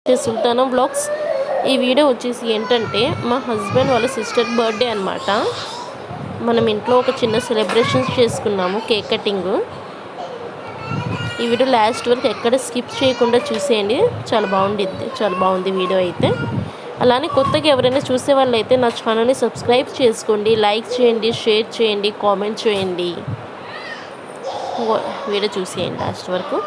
Sultana vlogs. ఈ video వచ్చేసి ఏంటంటే మా హస్బెండ్ వాళ్ళ సిస్టర్ బర్త్డే అనమాట. మనం ఇంట్లో ఒక చిన్న సెలబ్రేషన్స్ చేసుకున్నాము, కేక్ కటింగ్. ఈ వీడియో లాస్ట్ వరకు ఎక్కడ స్కిప్ చేయకుండా చూసేయండి, చాలా బాగుంది వీడియో అయితే. అలానే కొత్తగా ఎవరైనా చూసే వాళ్ళైతే నా ఛానల్ని సబ్స్క్రైబ్ చేసుకోండి, లైక్ చేయండి, షేర్ చేయండి, కామెంట్ చేయండి. వీడియో చూసేయండి లాస్ట్ వరకు.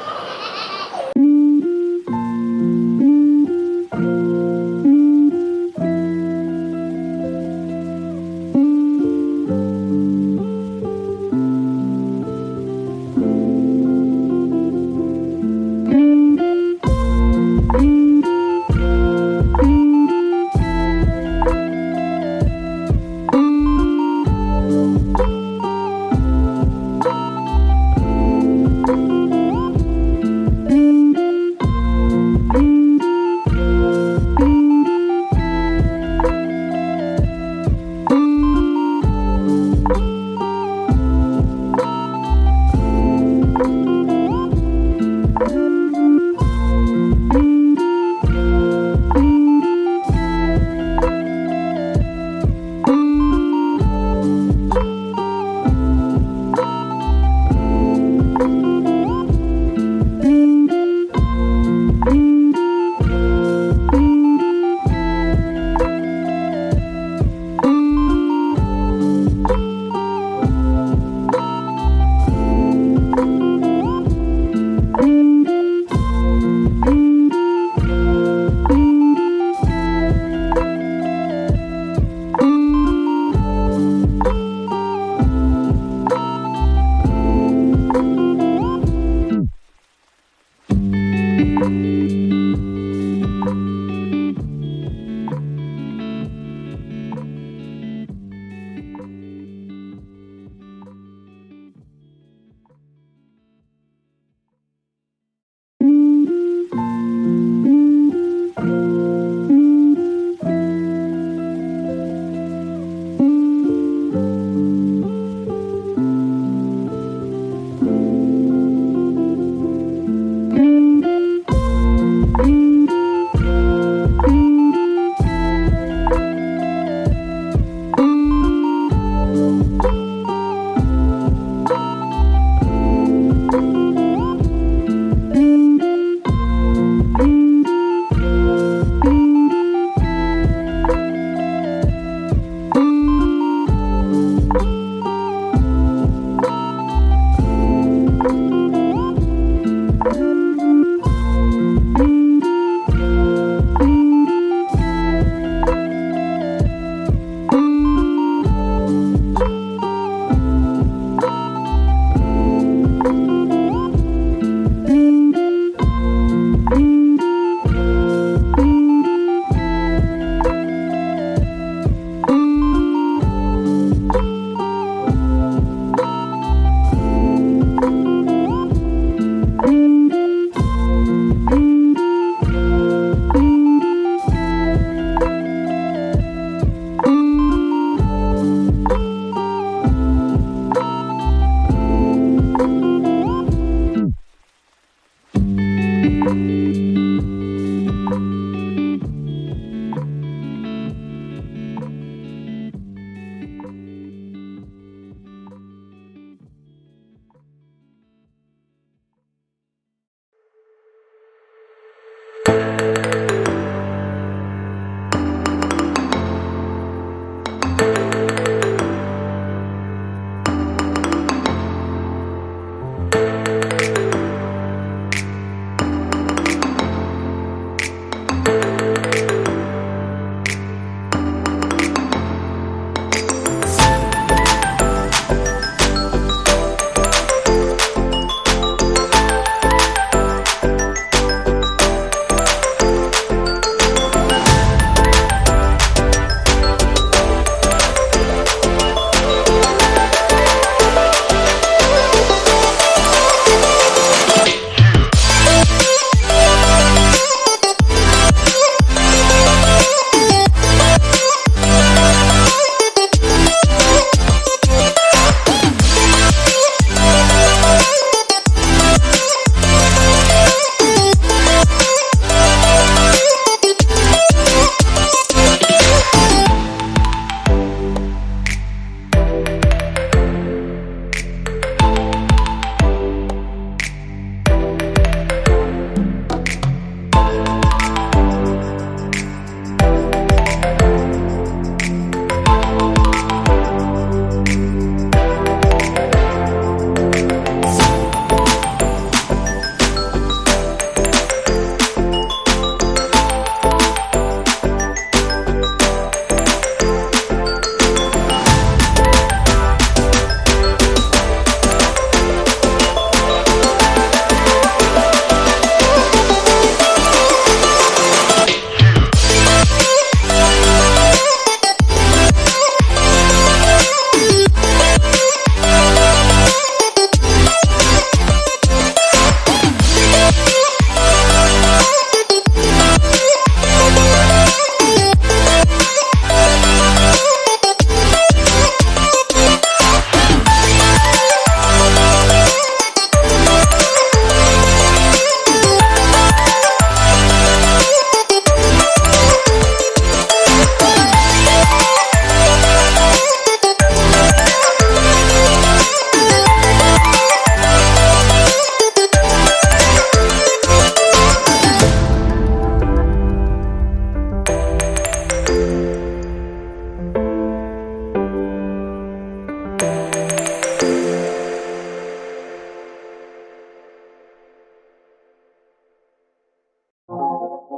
I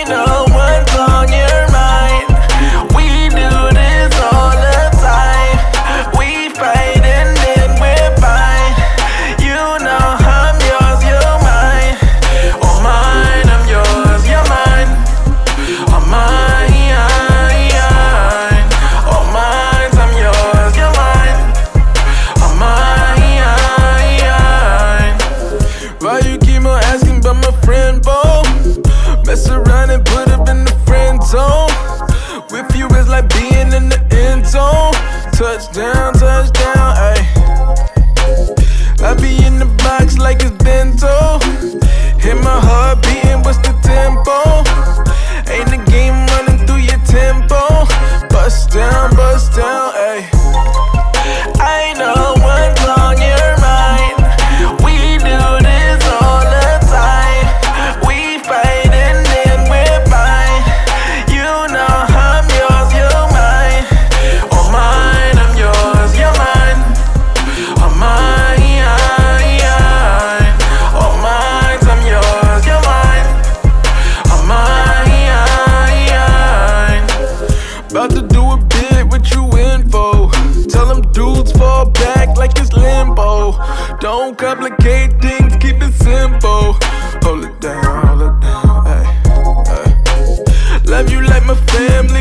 know what's on your mind. We do this all the time. We fight and then we're fine. You know I'm yours, you're mine. Oh mine, I'm yours, you're mine. Oh mine, oh mine, I'm yours, you're mine. Oh mine. Why you keep on asking about my friend, Bo? Mess around and put up in the friend zone. With you is like being in the end zone. Touchdown, touchdown, ayy. I be in the box like it's bento. Hit my heart beating, what's the tempo? Ain't the game running through your tempo. Bust down, ayy. I know what's on your mind. We do this all the time. We fight and then we're fine. You know I'm yours, you're mine. Oh mine, I'm yours, you're mine. Oh mine, oh mine, I'm yours, you're mine. Oh mine. About to do a bit, what you in for? Tell them dudes fall back like it's limbo. Don't complicate things, keep it simple. Hold it down, ay. Love you like my family.